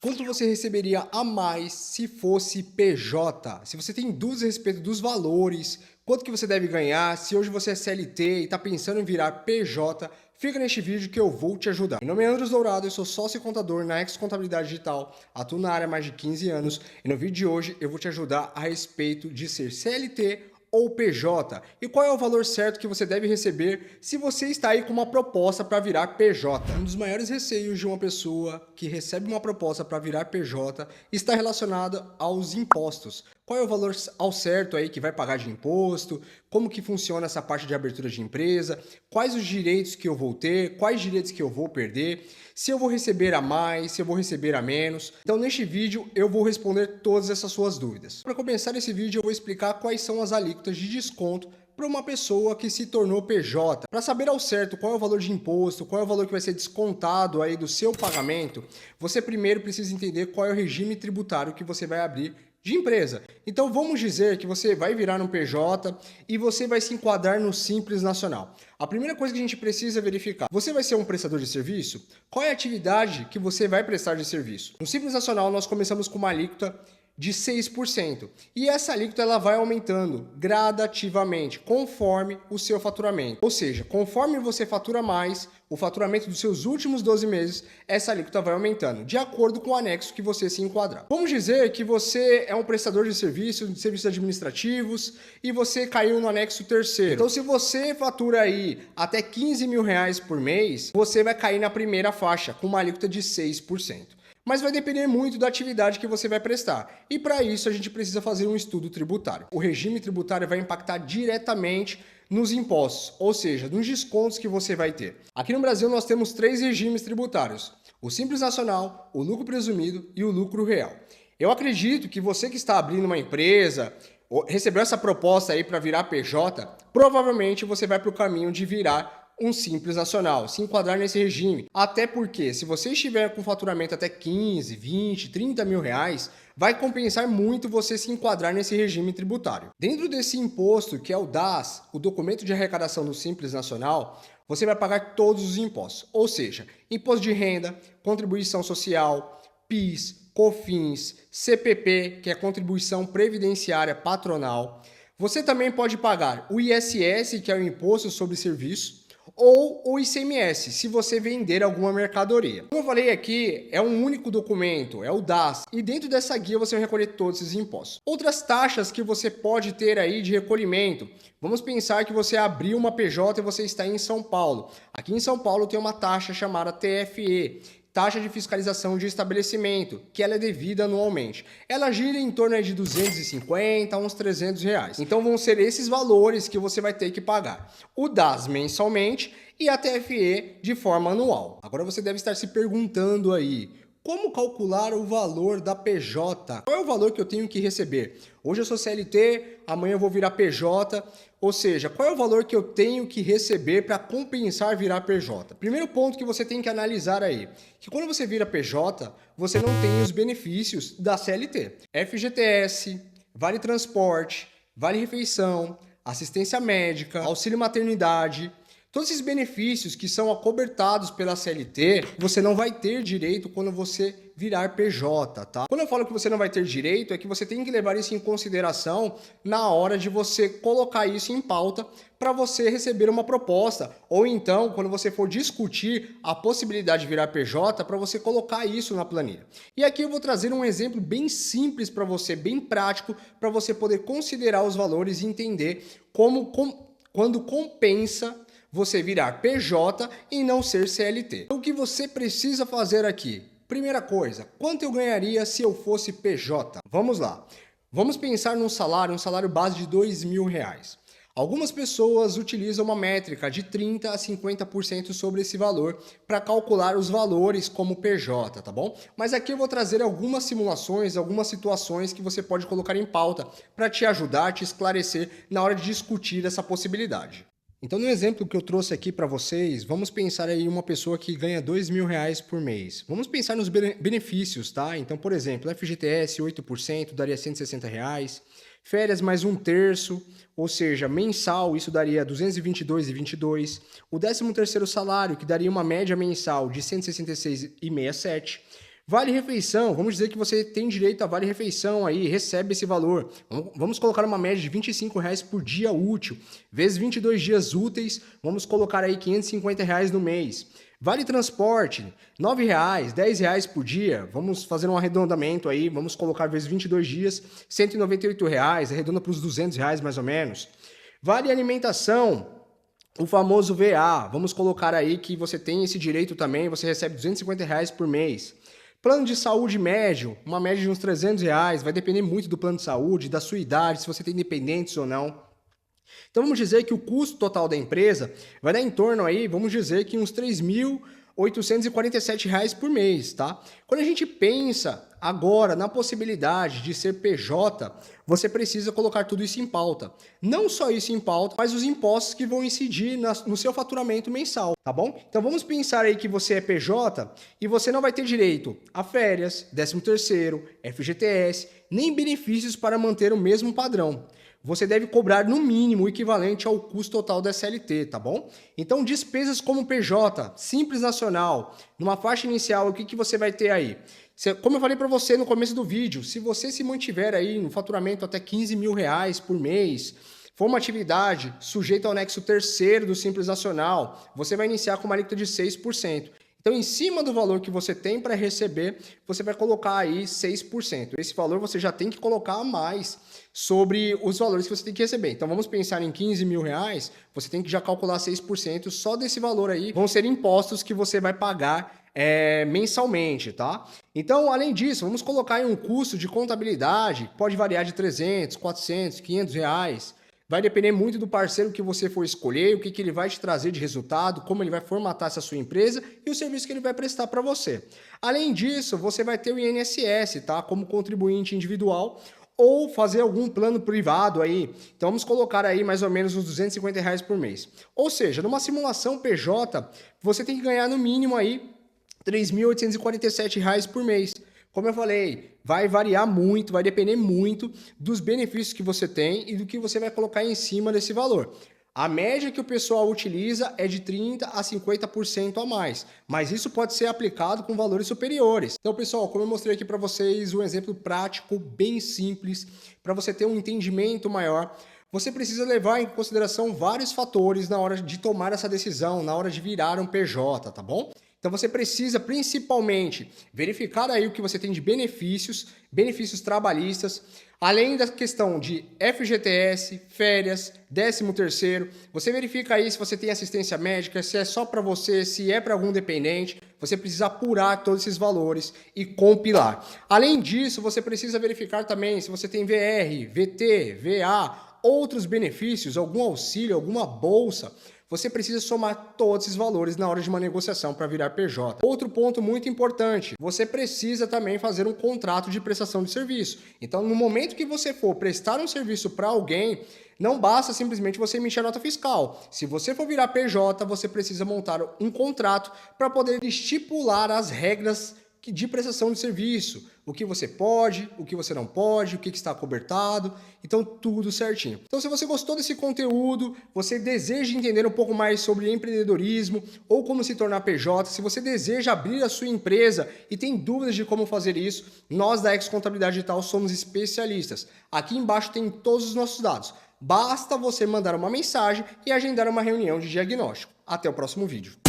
Quanto você receberia a mais se fosse PJ? Se você tem dúvidas a respeito dos valores, quanto que você deve ganhar, se hoje você é CLT e está pensando em virar PJ, fica neste vídeo que eu vou te ajudar. Meu nome é Andros Dourado, eu sou sócio e contador na Ex Contabilidade Digital, atuo na área há mais de 15 anos e no vídeo de hoje eu vou te ajudar a respeito de ser CLT ou PJ e qual é o valor certo que você deve receber se você está aí com uma proposta para virar PJ. Um dos maiores receios de uma pessoa que recebe uma proposta para virar PJ está relacionado aos impostos. Qual é o valor ao certo aí que vai pagar de imposto? Como que funciona essa parte de abertura de empresa? Quais os direitos que eu vou ter? Quais direitos que eu vou perder? Se eu vou receber a mais, se eu vou receber a menos. Então, neste vídeo, eu vou responder todas essas suas dúvidas. Para começar esse vídeo, eu vou explicar quais são as alíquotas de desconto para uma pessoa que se tornou PJ. Para saber ao certo qual é o valor de imposto, qual é o valor que vai ser descontado aí do seu pagamento, você primeiro precisa entender qual é o regime tributário que você vai abrir de empresa. Então vamos dizer que você vai virar um PJ e você vai se enquadrar no Simples Nacional. A primeira coisa que a gente precisa verificar, você vai ser um prestador de serviço? Qual é a atividade que você vai prestar de serviço? No Simples Nacional nós começamos com uma alíquota de 6%. E essa alíquota ela vai aumentando gradativamente, conforme o seu faturamento. Ou seja, conforme você fatura mais, o faturamento dos seus últimos 12 meses, essa alíquota vai aumentando, de acordo com o anexo que você se enquadrar. Vamos dizer que você é um prestador de serviços administrativos, e você caiu no anexo terceiro. Então, se você fatura aí até 15 mil reais por mês, você vai cair na primeira faixa, com uma alíquota de 6%. Mas vai depender muito da atividade que você vai prestar. E para isso a gente precisa fazer um estudo tributário. O regime tributário vai impactar diretamente nos impostos, ou seja, nos descontos que você vai ter. Aqui no Brasil nós temos 3 regimes tributários: o Simples Nacional, o lucro presumido e o lucro real. Eu acredito que você que está abrindo uma empresa, recebeu essa proposta aí para virar PJ, provavelmente você vai para o caminho de virar um Simples Nacional, se enquadrar nesse regime. Até porque, se você estiver com faturamento até 15, 20, 30 mil reais, vai compensar muito você se enquadrar nesse regime tributário. Dentro desse imposto, que é o DAS, o Documento de Arrecadação do Simples Nacional, você vai pagar todos os impostos, ou seja, imposto de renda, contribuição social, PIS, COFINS, CPP, que é Contribuição Previdenciária Patronal. Você também pode pagar o ISS, que é o Imposto sobre Serviço, ou o ICMS, se você vender alguma mercadoria. Como eu falei aqui, é um único documento, é o DAS, e dentro dessa guia você vai recolher todos esses impostos. Outras taxas que você pode ter aí de recolhimento. Vamos pensar que você abriu uma PJ e você está em São Paulo. Aqui em São Paulo tem uma taxa chamada TFE, taxa de fiscalização de estabelecimento, que ela é devida anualmente. Ela gira em torno de 250 a uns 300 reais. Então vão ser esses valores que você vai ter que pagar. O DAS mensalmente e a TFE de forma anual. Agora você deve estar se perguntando aí, como calcular o valor da PJ? Qual é o valor que eu tenho que receber? Hoje eu sou CLT, amanhã eu vou virar PJ, ou seja, qual é o valor que eu tenho que receber para compensar virar PJ? Primeiro ponto que você tem que analisar aí, que quando você vira PJ, você não tem os benefícios da CLT. FGTS, Vale Transporte, Vale Refeição, assistência médica, auxílio maternidade. Todos esses benefícios que são acobertados pela CLT, você não vai ter direito quando você virar PJ, tá? Quando eu falo que você não vai ter direito, é que você tem que levar isso em consideração na hora de você colocar isso em pauta para você receber uma proposta, ou então, quando você for discutir a possibilidade de virar PJ, para você colocar isso na planilha. E aqui eu vou trazer um exemplo bem simples para você, bem prático, para você poder considerar os valores e entender quando compensa você virar PJ e não ser CLT. O que você precisa fazer aqui? Primeira coisa, quanto eu ganharia se eu fosse PJ? Vamos lá. Vamos pensar num salário, um salário base de 2 mil reais. Algumas pessoas utilizam uma métrica de 30% a 50% sobre esse valor para calcular os valores como PJ, tá bom? Mas aqui eu vou trazer algumas simulações, algumas situações que você pode colocar em pauta para te ajudar, te esclarecer na hora de discutir essa possibilidade. Então, no exemplo que eu trouxe aqui para vocês, vamos pensar aí uma pessoa que ganha 2 mil reais por mês. Vamos pensar nos benefícios, tá? Então, por exemplo, FGTS 8% daria 160 reais, férias mais um terço, ou seja, mensal, isso daria 222,22. O 13º salário, que daria uma média mensal de 166,67. Vale refeição, vamos dizer que você tem direito a vale refeição aí, recebe esse valor. Vamos colocar uma média de R$ 25 por dia útil, vezes 22 dias úteis, vamos colocar aí R$ 550 no mês. Vale transporte, R$ 9,00, R$ 10,00 por dia, vamos fazer um arredondamento aí, vamos colocar vezes 22 dias, R$ 198,00, arredonda para os R$ 200 mais ou menos. Vale alimentação, o famoso VA, vamos colocar aí que você tem esse direito também, você recebe R$ 250 por mês. Plano de saúde médio, uma média de uns R$ 300, vai depender muito do plano de saúde, da sua idade, se você tem dependentes ou não. Então vamos dizer que o custo total da empresa vai dar em torno aí, vamos dizer que uns R$ 3.847 por mês, tá? Quando a gente pensa agora na possibilidade de ser PJ, você precisa colocar tudo isso em pauta. Não só isso em pauta, mas os impostos que vão incidir no seu faturamento mensal, tá bom? Então vamos pensar aí que você é PJ e você não vai ter direito a férias, 13º, FGTS, nem benefícios para manter o mesmo padrão. Você deve cobrar no mínimo o equivalente ao custo total da CLT, tá bom? Então, despesas como PJ, Simples Nacional, numa faixa inicial, o que você vai ter aí? Como eu falei para você no começo do vídeo, se você se mantiver aí no faturamento até R$ 15.000 por mês, for uma atividade sujeita ao anexo 3º do Simples Nacional, você vai iniciar com uma alíquota de 6%. Então, em cima do valor que você tem para receber, você vai colocar aí 6%. Esse valor você já tem que colocar a mais sobre os valores que você tem que receber. Então, vamos pensar em R$ 15.000, você tem que já calcular 6%. Só desse valor aí vão ser impostos que você vai pagar mensalmente, tá? Então, além disso, vamos colocar aí um custo de contabilidade, pode variar de 300, 400, R$ 500. Vai depender muito do parceiro que você for escolher, o que ele vai te trazer de resultado, como ele vai formatar essa sua empresa e o serviço que ele vai prestar para você. Além disso, você vai ter o INSS, tá? Como contribuinte individual ou fazer algum plano privado aí. Então vamos colocar aí mais ou menos uns R$ 250 por mês. Ou seja, numa simulação PJ, você tem que ganhar no mínimo aí R$ 3.847 por mês. Como eu falei, vai variar muito, vai depender muito dos benefícios que você tem e do que você vai colocar em cima desse valor. A média que o pessoal utiliza é de 30% a 50% a mais, mas isso pode ser aplicado com valores superiores. Então, pessoal, como eu mostrei aqui para vocês, um exemplo prático, bem simples, para você ter um entendimento maior, você precisa levar em consideração vários fatores na hora de tomar essa decisão, na hora de virar um PJ, tá bom? Então você precisa principalmente verificar aí o que você tem de benefícios trabalhistas, além da questão de FGTS, férias, 13º, você verifica aí se você tem assistência médica, se é só para você, se é para algum dependente, você precisa apurar todos esses valores e compilar. Além disso, você precisa verificar também se você tem VR, VT, VA, outros benefícios, algum auxílio, alguma bolsa. Você precisa somar todos esses valores na hora de uma negociação para virar PJ. Outro ponto muito importante, você precisa também fazer um contrato de prestação de serviço. Então, no momento que você for prestar um serviço para alguém, não basta simplesmente você emitir a nota fiscal. Se você for virar PJ, você precisa montar um contrato para poder estipular as regras de prestação de serviço, o que você pode, o que você não pode, o que está cobertado, então tudo certinho. Então se você gostou desse conteúdo, você deseja entender um pouco mais sobre empreendedorismo ou como se tornar PJ, se você deseja abrir a sua empresa e tem dúvidas de como fazer isso, nós da Ex Contabilidade Digital somos especialistas. Aqui embaixo tem todos os nossos dados. Basta você mandar uma mensagem e agendar uma reunião de diagnóstico. Até o próximo vídeo.